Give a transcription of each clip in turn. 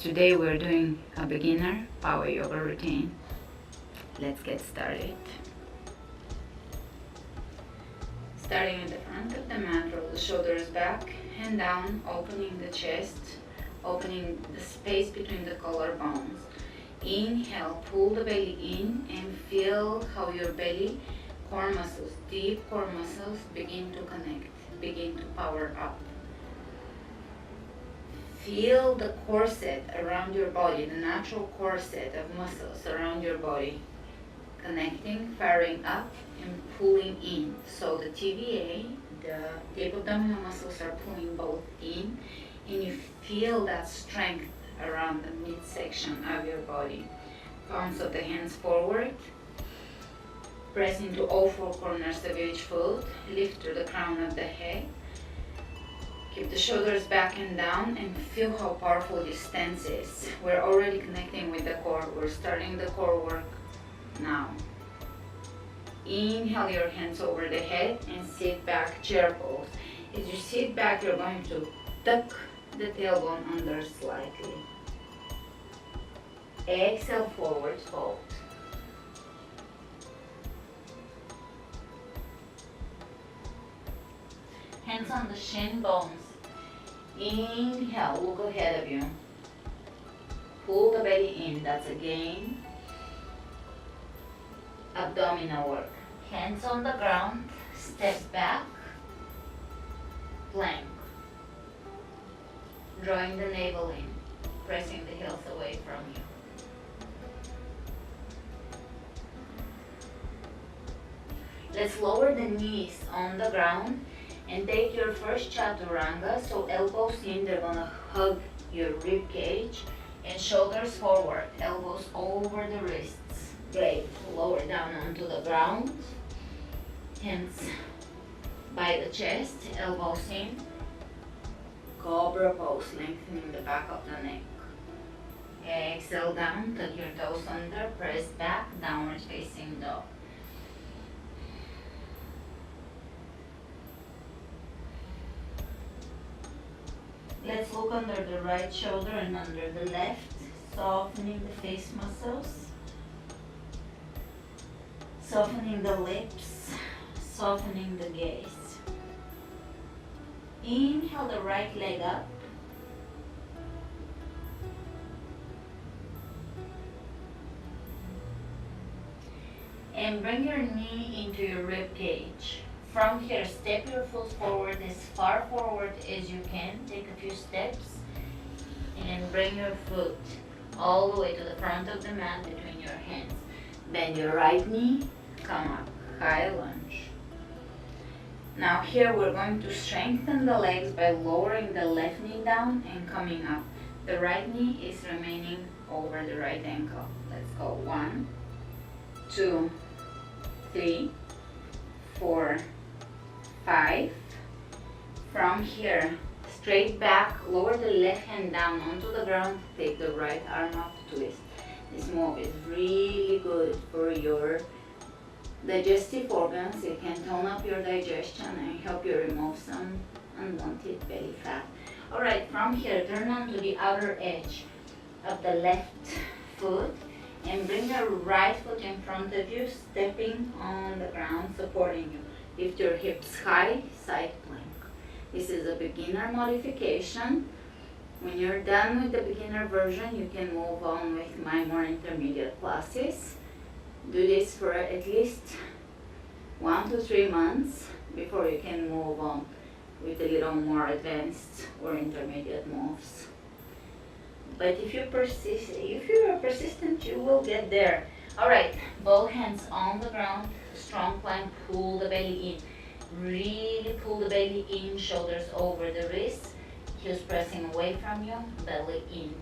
Today we're doing a beginner power yoga routine. Let's get started. Starting at the front of the mat, roll the shoulders back, hand down, opening the chest, opening the space between the collarbones. Inhale, pull the belly in and feel how your belly core muscles, deep core muscles begin to connect, begin to power up. Feel the corset around your body, the natural corset of muscles around your body, connecting, firing up and pulling in. So the TVA, the deep abdominal muscles are pulling both in, and you feel that strength around the midsection of your body. Palms of the hands forward. Press into all four corners of each foot. Lift to the crown of the head. Keep the shoulders back and down and feel how powerful this stance is. We're already connecting with the core. We're starting the core work now. Inhale your hands over the head and sit back, chair pose. As you sit back, you're going to tuck the tailbone under slightly. Exhale, forward fold. Hands on the shin bones. Inhale, look ahead of you. Pull the belly in, that's again abdominal work. Hands on the ground, step back, plank. Drawing the navel in, pressing the heels away from you. Let's lower the knees on the ground and take your first chaturanga. So elbows in, they're gonna hug your rib cage, and shoulders forward, elbows over the wrists. Great. Lower down onto the ground. Hands by the chest, elbows in. Cobra pose, lengthening the back of the neck. Exhale down, tuck your toes under, press back, downward facing dog. Let's look under the right shoulder and under the left, softening the face muscles, softening the lips, softening the gaze. Inhale the right leg up. And bring your knee into your rib cage. From here, step your foot forward as far forward as you can. Take a few steps and bring your foot all the way to the front of the mat between your hands. Bend your right knee, come up, high lunge. Now here we're going to strengthen the legs by lowering the left knee down and coming up. The right knee is remaining over the right ankle. Let's go 1, 2, 3, 4, 5. From here, straight back, lower the left hand down onto the ground, take the right arm up, twist. This move is really good for your digestive organs. It can tone up your digestion and help you remove some unwanted belly fat. Alright, from here, turn onto the outer edge of the left foot and bring the right foot in front of you, stepping on the ground, supporting you. Lift your hips high, side plank. This is a beginner modification. When you're done with the beginner version, you can move on with my more intermediate classes. Do this for at least 1 to 3 months before you can move on with a little more advanced or intermediate moves. But if you are persistent, you will get there. Alright, both hands on the ground, strong plank, pull the belly in. Really pull the belly in, shoulders over the wrists, heels pressing away from you, belly in.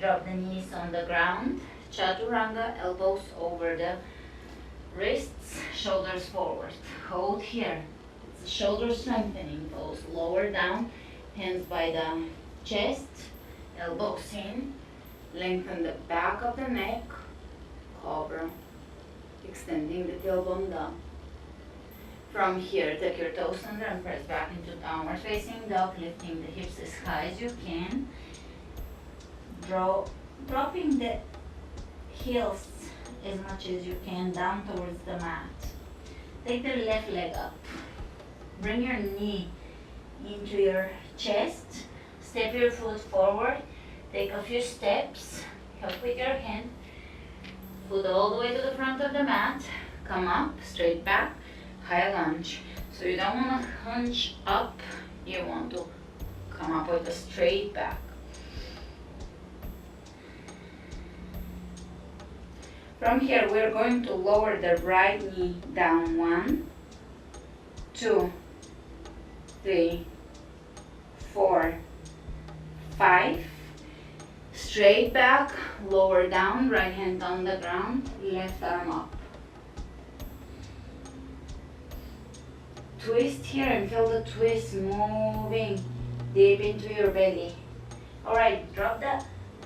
Drop the knees on the ground, chaturanga, elbows over the wrists, shoulders forward. Hold here. It's a shoulder strengthening pose. Lower down, hands by the chest, elbows in. Lengthen the back of the neck, cobra, extending the tailbone down. From here, take your toes under and press back into downward facing dog, lifting the hips as high as you can. dropping the heels as much as you can down towards the mat. Take the left leg up. Bring your knee into your chest. Step your foot forward. Take a few steps. Help with your hand. Foot all the way to the front of the mat. Come up, straight back, high lunge. So you don't want to hunch up. You want to come up with a straight back. From here, we're going to lower the right knee down. 1, 2, 3, 4, 5. Straight back, lower down, right hand on the ground, left arm up. Twist here and feel the twist moving deep into your belly. Alright, drop the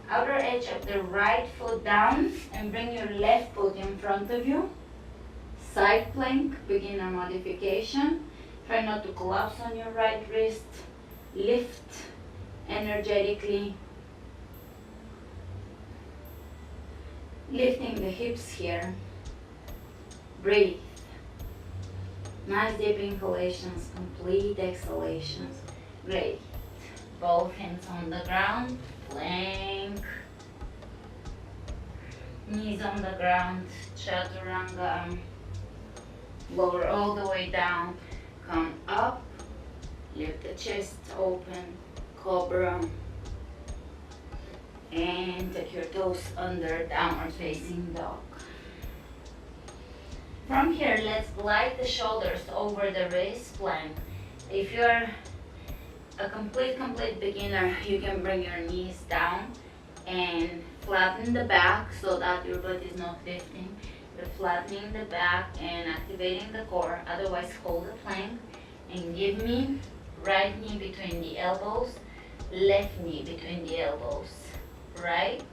outer edge of the right foot down and bring your left foot in front of you. Side plank, beginner modification. Try not to collapse on your right wrist. Lift energetically. Lifting the hips here. Breathe. Nice deep inhalations, complete exhalations. Great. Both hands on the ground. Plank. Knees on the ground. Chaturanga. Lower all the way down. Come up. Lift the chest open. Cobra. And take your toes under, downward facing dog. From here, let's glide the shoulders over the wrist plank. If you're a complete beginner, you can bring your knees down and flatten the back so that your butt is not lifting. You're flattening the back and activating the core. Otherwise, hold the plank and give me right knee between the elbows, left knee between the elbows. Right,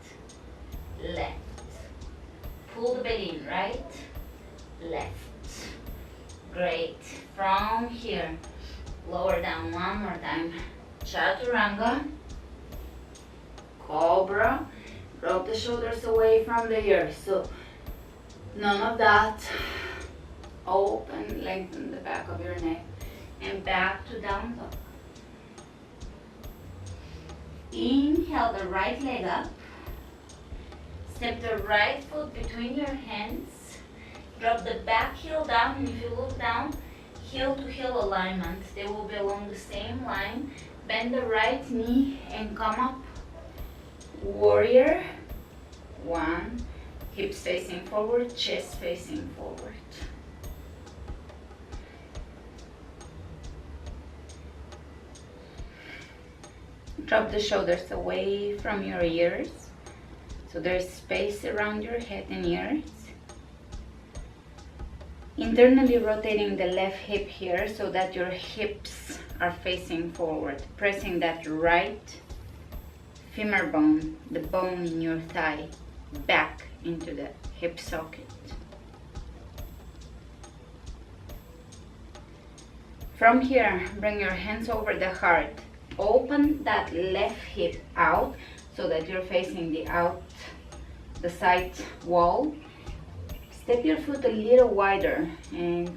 left. Pull the belly in, right, left. Great. From here, lower down one more time. Chaturanga, Cobra. Drop the shoulders away from the ears. So none of that. Open, lengthen the back of your neck. And back to down dog. Inhale the right leg up. Step the right foot between your hands. Drop the back heel down, and if you look down, heel to heel alignment. They will be along the same line. Bend the right knee and come up. Warrior. 1. Hips facing forward, chest facing forward. Drop the shoulders away from your ears, so there's space around your head and ears. Internally rotating the left hip here so that your hips are facing forward. Pressing that right femur bone, the bone in your thigh, back into the hip socket. From here, bring your hands over the heart. Open that left hip out so that you're facing the side wall. Step your foot a little wider and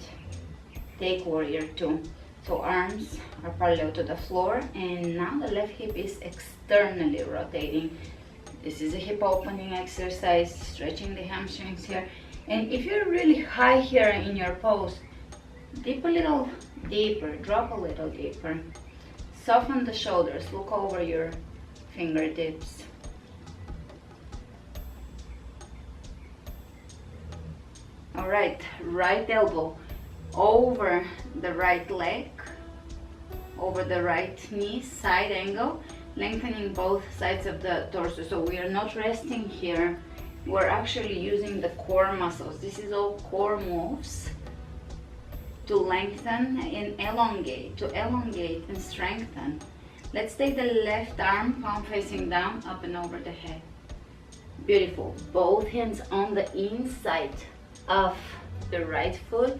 take warrior 2. So arms are parallel to the floor, and now the left hip is externally rotating. This is a hip opening exercise, stretching the hamstrings here. And if you're really high here in your pose, dip a little deeper, drop a little deeper. Soften the shoulders, look over your fingertips. All right, right elbow over the right leg, over the right knee, side angle, lengthening both sides of the torso. So we are not resting here, we're actually using the core muscles. This is all core moves to lengthen and elongate, and strengthen. Let's take the left arm, palm facing down, up and over the head. Beautiful. Both hands on the inside of the right foot,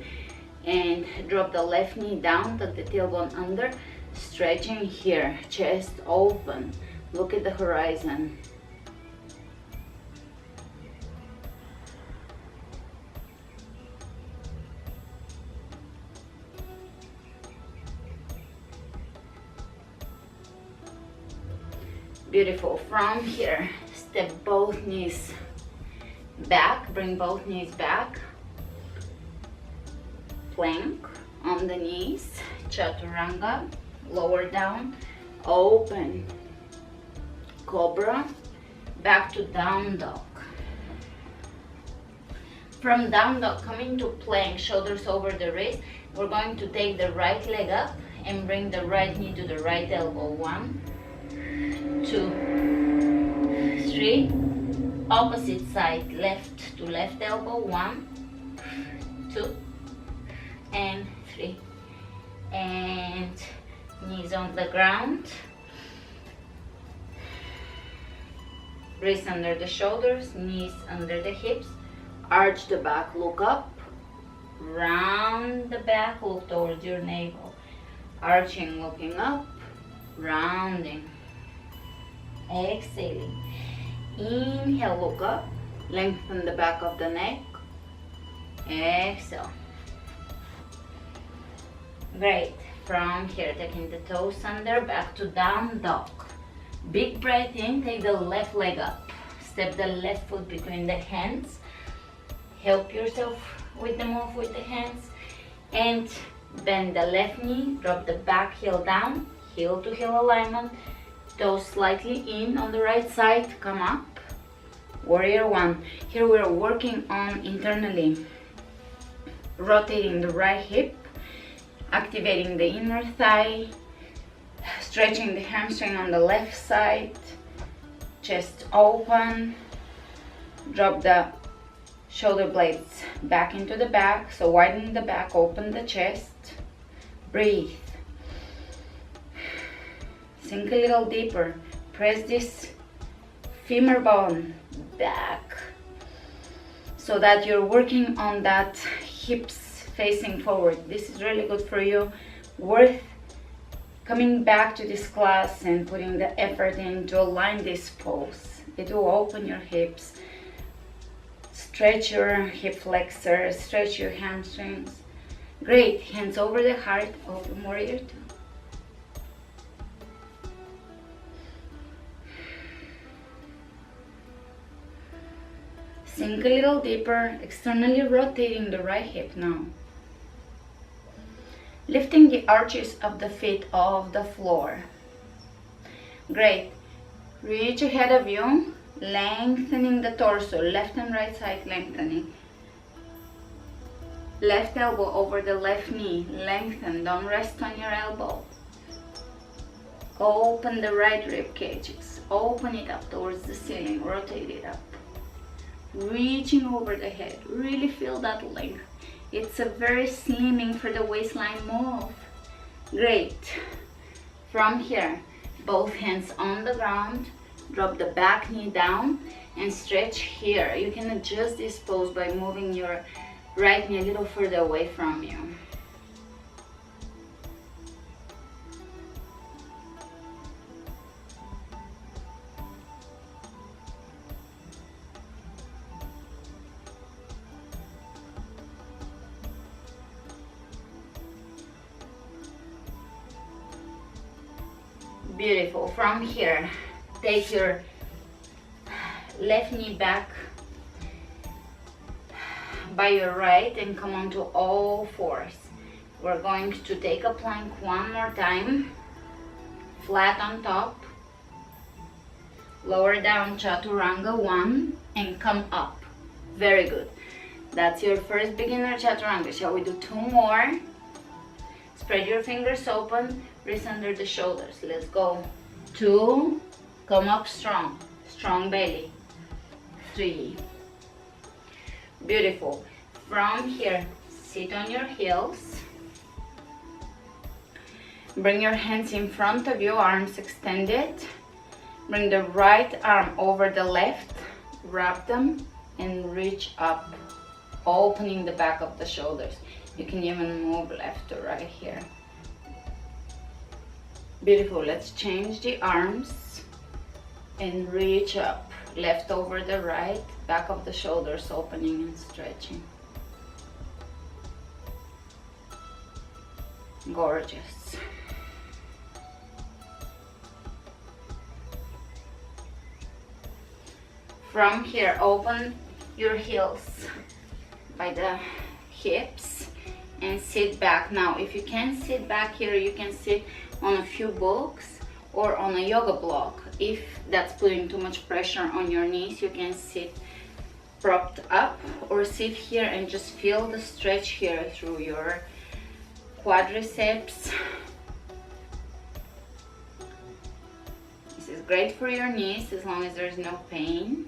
and drop the left knee down, tuck the tailbone under, stretching here, chest open, look at the horizon. Beautiful. From here, step both knees back, bring both knees back, plank on the knees, chaturanga, lower down, open, cobra, back to down dog. From down dog, coming to plank, shoulders over the wrist, we're going to take the right leg up and bring the right knee to the right elbow. 1, 2, 3. Opposite side, left to left elbow. 1, 2, and 3. And knees on the ground. Wrists under the shoulders, knees under the hips. Arch the back, look up. Round the back, look towards your navel. Arching, looking up. Rounding. Exhaling. Inhale, look up. Lengthen the back of the neck. Exhale. Great. From here, taking the toes under, back to down dog. Big breath in, take the left leg up. Step the left foot between the hands. Help yourself with the move with the hands. And bend the left knee, drop the back heel down, heel to heel alignment. Toes slightly in on the right side, come up. Warrior 1. Here we're working on internally rotating the right hip, activating the inner thigh, stretching the hamstring on the left side, chest open, drop the shoulder blades back into the back, so widen the back, open the chest, breathe, sink a little deeper, press this femur bone back so that you're working on that hips facing forward. This is really good for you, worth coming back to this class and putting the effort in to align this pose. It will open your hips, stretch your hip flexors, stretch your hamstrings. Great. Hands over the heart, open warrior 2. Sink a little deeper, externally rotating the right hip now. Lifting the arches of the feet off the floor. Great. Reach ahead of you, lengthening the torso, left and right side lengthening. Left elbow over the left knee, lengthen, don't rest on your elbow. Open the right rib cages, open it up towards the ceiling, rotate it up. Reaching over the head, really feel that length. It's a very slimming for the waistline move. Great. From here, both hands on the ground, drop the back knee down and stretch here. You can adjust this pose by moving your right knee a little further away from you. Beautiful. From here, take your left knee back by your right and come onto all fours. We're going to take a plank one more time, flat on top, lower down chaturanga 1 and come up. Very good. That's your first beginner chaturanga. Shall we do 2 more? Spread your fingers open, wrists under the shoulders. Let's go. 2, come up strong, strong belly. 3. Beautiful. From here, sit on your heels. Bring your hands in front of you, arms extended. Bring the right arm over the left, wrap them and reach up, opening the back of the shoulders. You can even move left to right here. Beautiful. Let's change the arms and reach up, left over the right, back of the shoulders opening and stretching. Gorgeous. From here, open your heels by the hips and sit back. Now, if you can't sit back here, you can sit on a few books or on a yoga block. If that's putting too much pressure on your knees, you can sit propped up or sit here and just feel the stretch here through your quadriceps. This is great for your knees as long as there's no pain.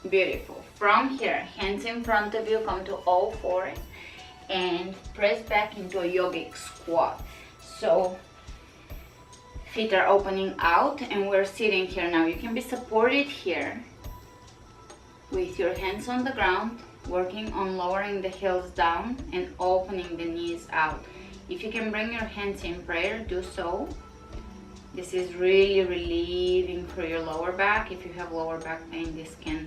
Beautiful. From here, hands in front of you, come to all fours and press back into a yogic squat. So feet are opening out and we're sitting here now. You can be supported here with your hands on the ground, working on lowering the heels down and opening the knees out. If you can bring your hands in prayer, do so. This is really relieving for your lower back. If you have lower back pain, this can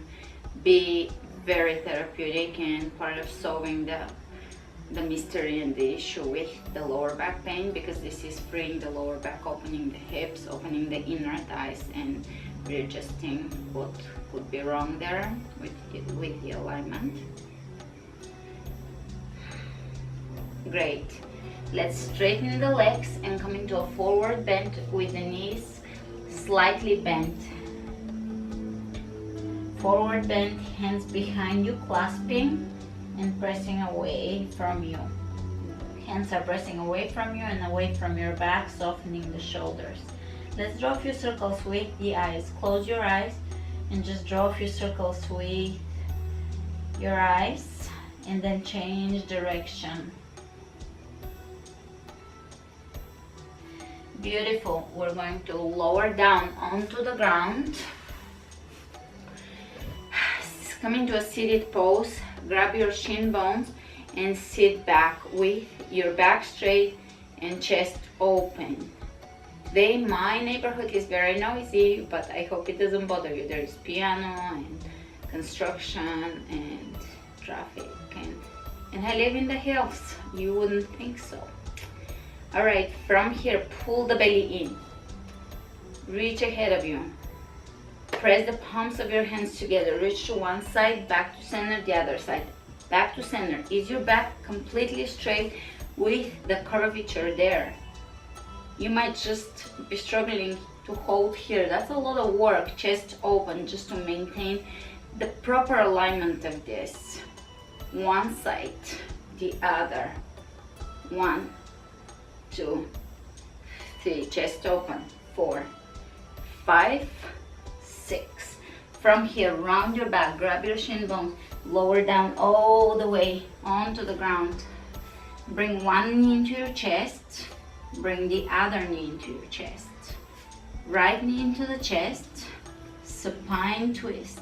be very therapeutic and part of solving the mystery and the issue with the lower back pain, because this is freeing the lower back, opening the hips, opening the inner thighs, and readjusting what could be wrong there with the alignment. Great. Let's straighten the legs and come into a forward bend with the knees slightly bent. Forward bend, hands behind you, clasping and pressing away from you. Hands are pressing away from you and away from your back, softening the shoulders. Let's draw a few circles with the eyes. Close your eyes and just draw a few circles with your eyes and then change direction. Beautiful. We're going to lower down onto the ground. Come into a seated pose. Grab your shin bones and sit back with your back straight and chest open. Today my neighborhood is very noisy, but I hope it doesn't bother you. There is piano and construction and traffic, and I live in the hills. You wouldn't think so. All right, from here, pull the belly in. Reach ahead of you. Press the palms of your hands together. Reach to one side, back to center, the other side. Back to center. Is your back completely straight with the curvature there? You might just be struggling to hold here. That's a lot of work. Chest open just to maintain the proper alignment of this. One side, the other. 1, 2, 3. Chest open. 4, 5, 6. From here, round your back, grab your shin bones, lower down all the way onto the ground. Bring one knee into your chest, bring the other knee into your chest. Right knee into the chest, supine twist.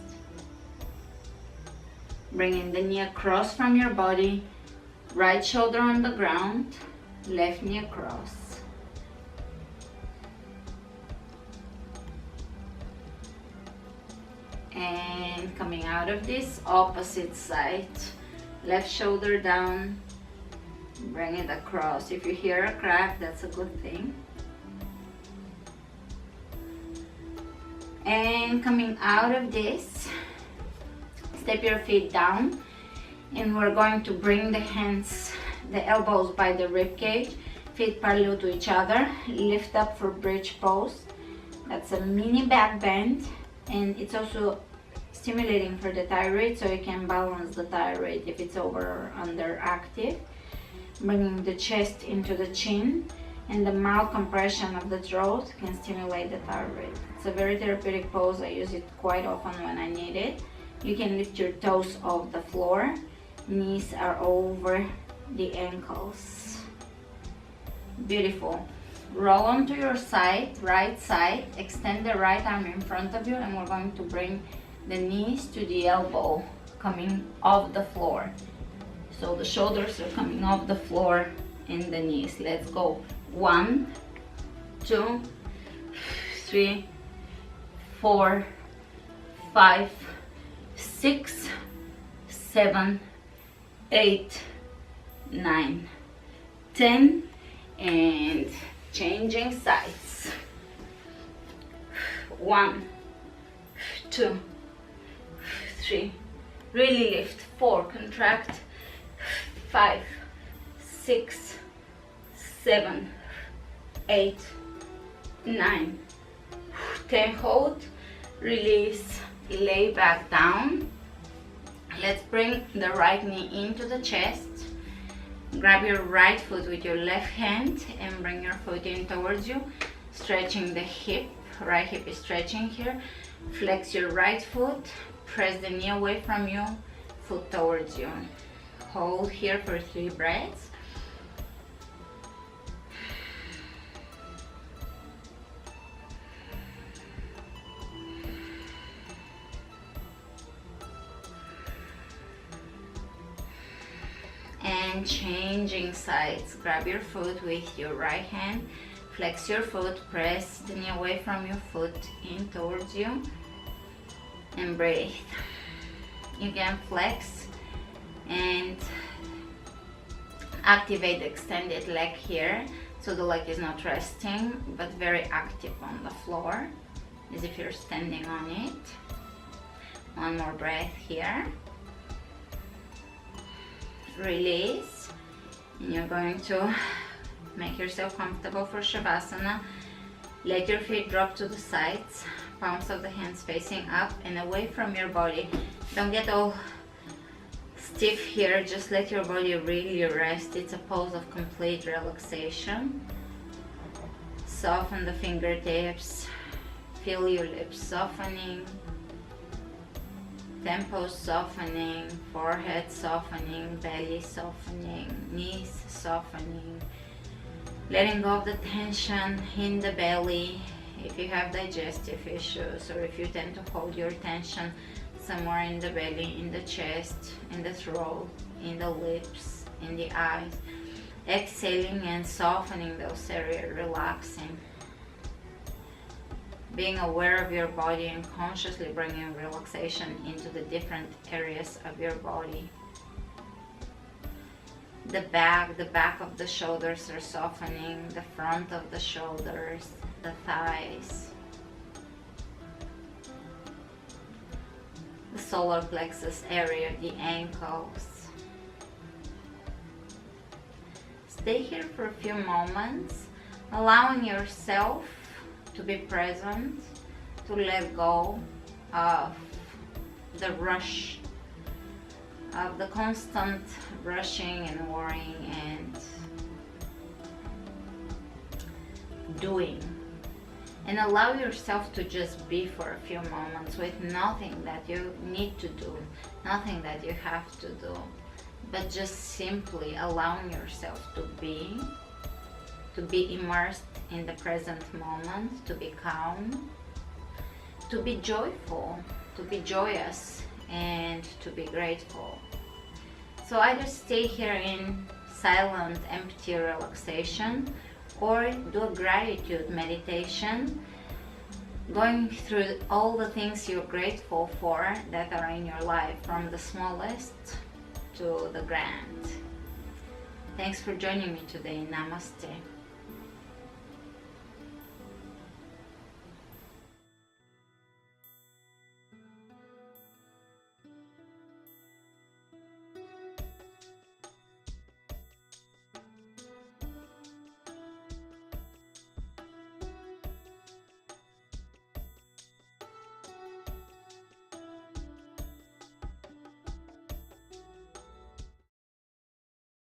Bringing the knee across from your body, right shoulder on the ground, left knee across. And coming out of this, opposite side, left shoulder down, bring it across. If you hear a crack, that's a good thing. And coming out of this, step your feet down, and we're going to bring the hands, the elbows by the rib cage, feet parallel to each other, lift up for bridge pose. That's a mini back bend, and it's also stimulating for the thyroid, so you can balance the thyroid if it's over or under active. Bringing the chest into the chin, and the mild compression of the throat can stimulate the thyroid. It's a very therapeutic pose. I use it quite often when I need it. You can lift your toes off the floor. Knees are over the ankles. Beautiful. Roll onto your side, right side. Extend the right arm in front of you, and we're going to bring the knees to the elbow, coming off the floor. So the shoulders are coming off the floor and the knees. Let's go. 1, 2, 3, 4, 5, 6, 7, 8, 9, 10, and changing sides. 1, 2, 3, really lift, 4, contract, 5, 6, 7, 8, 9, 10, hold, release, lay back down. Let's bring the right knee into the chest. Grab your right foot with your left hand and bring your foot in towards you, stretching the hip. Right hip is stretching here. Flex your right foot, press the knee away from you, foot towards you. Hold here for 3 breaths. And changing sides. Grab your foot with your right hand, flex your foot, press the knee away from your foot in towards you, and breathe. You can flex and activate the extended leg here, so the leg is not resting but very active on the floor, as if you're standing on it. One more breath here. Release, and you're going to make yourself comfortable for Shavasana. Let your feet drop to the sides, palms of the hands facing up and away from your body. Don't get all stiff here, just let your body really rest. It's a pose of complete relaxation. Soften the fingertips, feel your lips softening, temples softening, forehead softening, belly softening, knees softening. Letting go of the tension in the belly if you have digestive issues, or if you tend to hold your tension somewhere in the belly, in the chest, in the throat, in the lips, in the eyes. Exhaling and softening those areas, relaxing. Being aware of your body and consciously bringing relaxation into the different areas of your body. The back of the shoulders are softening, the front of the shoulders, the thighs, the solar plexus area, the ankles. Stay here for a few moments, allowing yourself to be present, to let go of the rush, of the constant rushing and worrying and doing, and allow yourself to just be for a few moments with nothing that you need to do, nothing that you have to do, but just simply allowing yourself to be immersed in the present moment, to be calm, to be joyful, to be joyous, and to be grateful. So either stay here in silent, empty relaxation, or do a gratitude meditation, going through all the things you're grateful for that are in your life, from the smallest to the grand. Thanks for joining me today. Namaste.